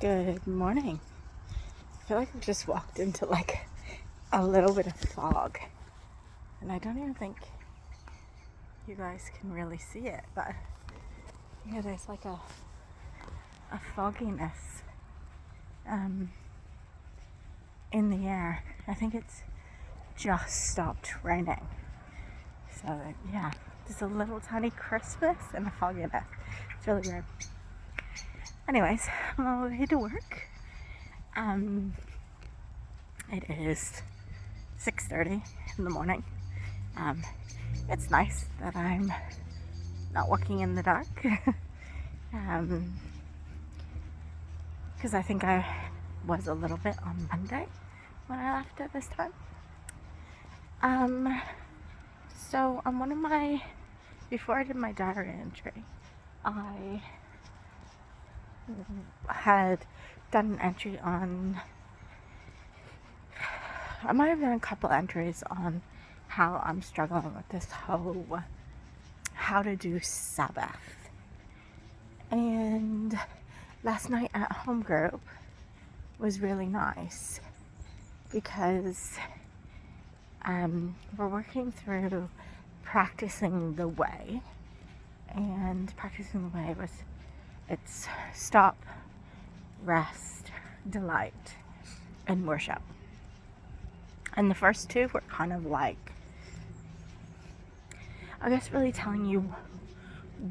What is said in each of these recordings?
Good morning. I feel like we just walked into like a little bit of fog, and I don't even think you guys can really see it, but there's like a fogginess in the air. I think it's just stopped raining, so there's a little tiny crispness and a fogginess. It's really weird. Anyways, I'm on my way to work. It is 6:30 in the morning. It's nice that I'm not walking in the dark, because I think I was a little bit on Monday when I left at this time. So on before I did my diary entry, I had done an entry I might have done a couple entries on how I'm struggling with this whole how to do Sabbath. And last night at home group was really nice because we're working through practicing the way, and practicing the way it's stop, rest, delight, and worship. And the first two were kind of like, I guess, really telling you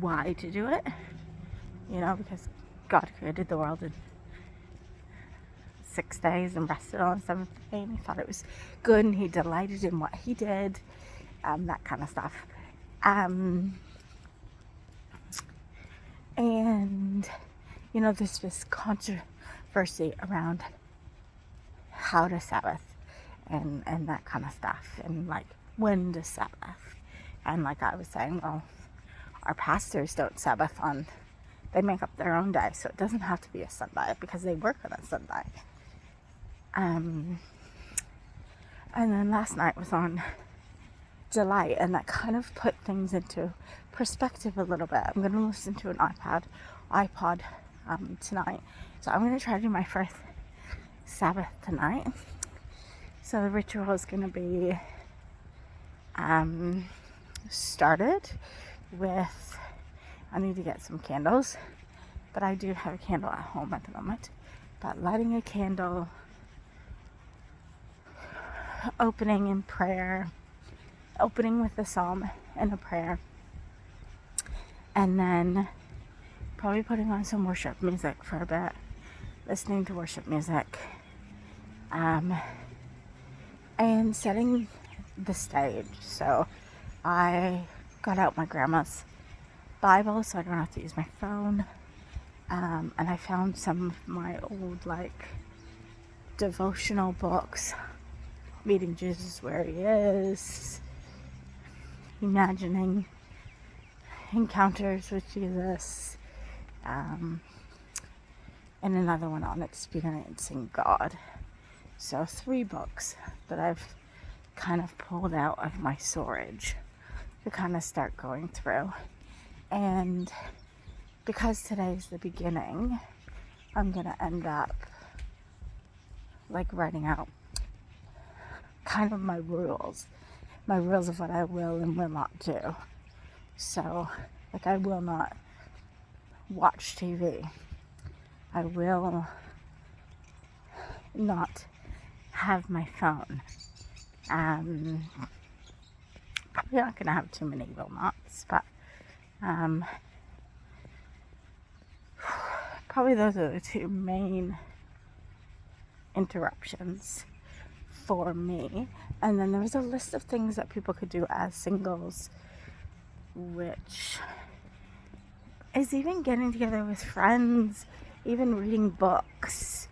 why to do it, because God created the world in 6 days and rested on the seventh day, and he thought it was good, and he delighted in what he did, that kind of stuff. And there's this controversy around how to Sabbath and that kind of stuff, and like when to Sabbath. And like I was saying, well, our pastors don't Sabbath they make up their own day, so it doesn't have to be a Sunday because they work on a Sunday. And then last night was on delight, and that kind of put things into perspective a little bit. I'm going to listen to an iPod tonight, so I'm going to try to do my first Sabbath tonight. So the ritual is going to be started with, I need to get some candles, but I do have a candle at home at the moment. But lighting a candle, opening in prayer, opening with a psalm and a prayer, and then probably putting on some worship music for a bit, listening to worship music, and setting the stage. So I got out my grandma's Bible so I don't have to use my phone, and I found some of my old devotional books, Meeting Jesus Where He Is, Imagining Encounters with Jesus, and another one on Experiencing God. So 3 books that I've kind of pulled out of my storage to kind of start going through. And because today's the beginning, I'm going to end up writing out kind of my rules of what I will and will not do. So I will not watch TV. I will not have my phone. Probably not going to have too many will nots, but probably those are the 2 main interruptions for me. And then there was a list of things that people could do as singles, which is even getting together with friends, even reading books.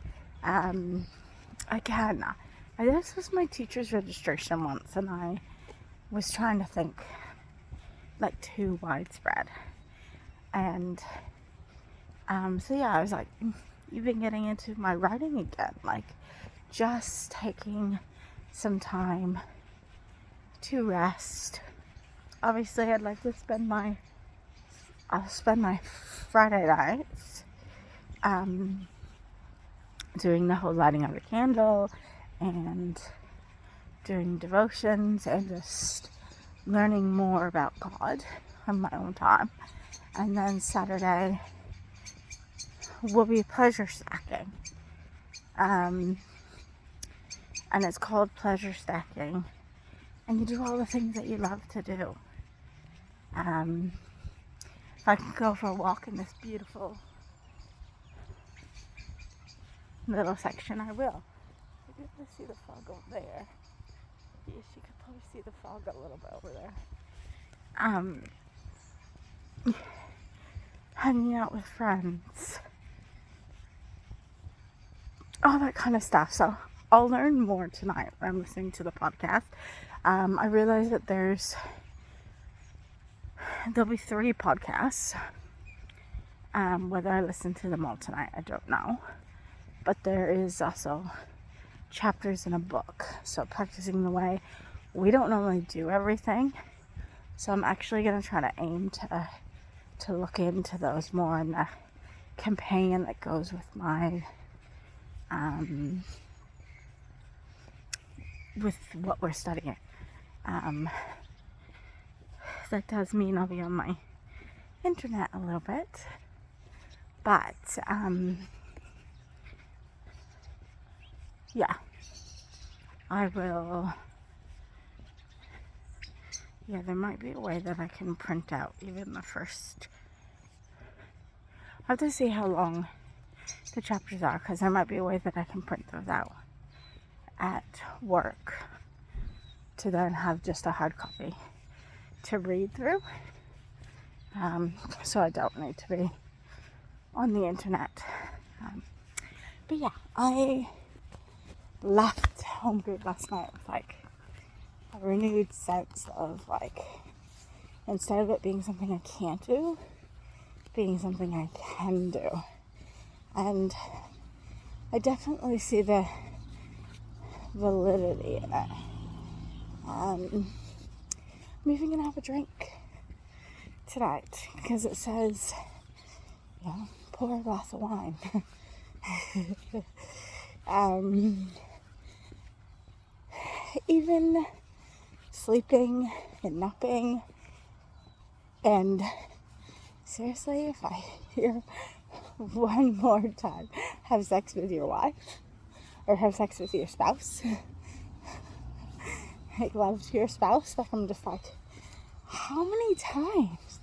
Again, this was my teacher's registration once, and I was trying to think too widespread. And so I was even getting into my writing again, just taking some time to rest. Obviously I'd like to spend my Friday nights doing the whole lighting of the candle and doing devotions and just learning more about God on my own time. And then Saturday will be pleasure stacking. And it's called pleasure stacking. And you do all the things that you love to do. If I can go for a walk in this beautiful little section, I will. You can probably see the fog over there. Yes, you could probably see the fog a little bit over there. Hanging out with friends. All that kind of stuff. So I'll learn more tonight when I'm listening to the podcast. I realize that there'll be 3 podcasts. Whether I listen to them all tonight, I don't know. But there is also chapters in a book. So practicing the way, we don't normally do everything. So I'm actually going to try to aim to look into those more in the companion that goes with my with what we're studying. That does mean I'll be on my internet a little bit, but yeah, I will. Yeah, there might be a way that I can print out even the first. I have to see how long the chapters are, because there might be a way that I can print those out at work to then have just a hard copy to read through. So I don't need to be on the internet. But yeah, I left home group last night with like a renewed sense of like, instead of it being something I can't do, being something I can do. And I definitely see the validity in it. I'm even gonna have a drink tonight because it says, pour a glass of wine. Even sleeping and napping, and seriously, if I hear one more time have sex with your wife or have sex with your spouse, make love to your spouse, like I'm just like, how many times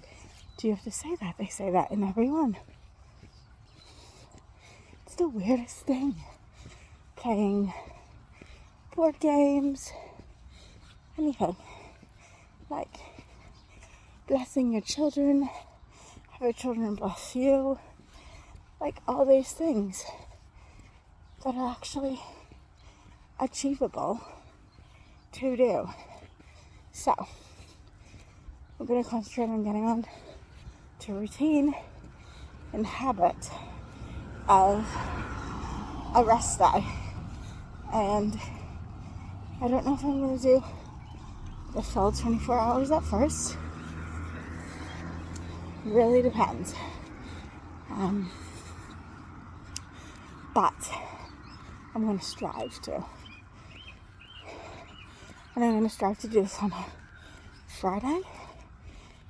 do you have to say that? They say that in everyone. It's the weirdest thing. Playing board games, anything. Like blessing your children, have your children bless you. Like all these things that are actually achievable to do. So I'm going to concentrate on getting on to routine and habit of a rest day. And I don't know if I'm going to do the full 24 hours at first. Really depends. But I'm going to strive to. And I'm going to strive to do this on a Friday,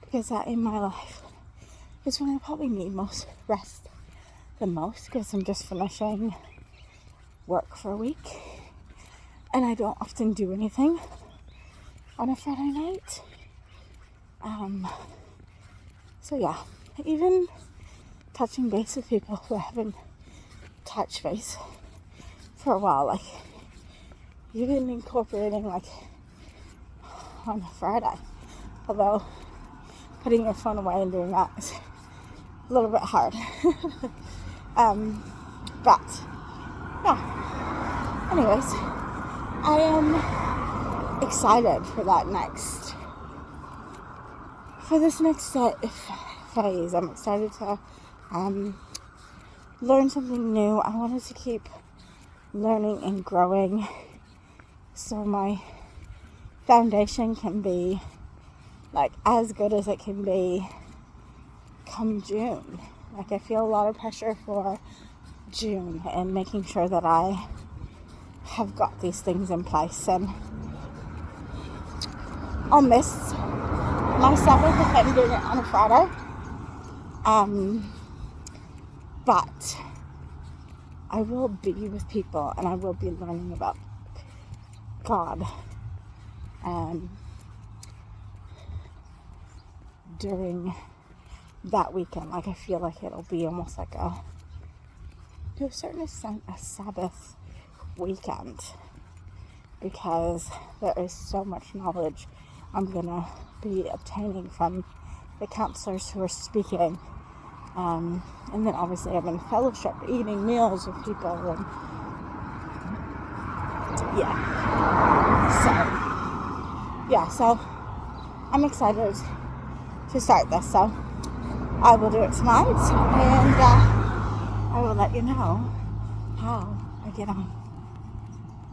because that in my life is when I probably need most rest the most, because I'm just finishing work for a week and I don't often do anything on a Friday night. So yeah, even touching base with people who I haven't touched base for a while, like even incorporating like on a Friday, although putting your phone away and doing that is a little bit hard. But yeah, anyways, I am excited for this next phase. I'm excited to learn something new. I wanted to keep learning and growing so my foundation can be like as good as it can be come June. Like I feel a lot of pressure for June and making sure that I have got these things in place. And I'll miss my Sabbath if I'm doing it on a Friday. But I will be with people and I will be learning about God during that weekend. Like, I feel like it'll be almost like to a certain extent, a Sabbath weekend, because there is so much knowledge I'm gonna be obtaining from the counselors who are speaking. And then obviously I'm in fellowship, eating meals with people, and so I'm excited to start this. So I will do it tonight, and I will let you know how I get on.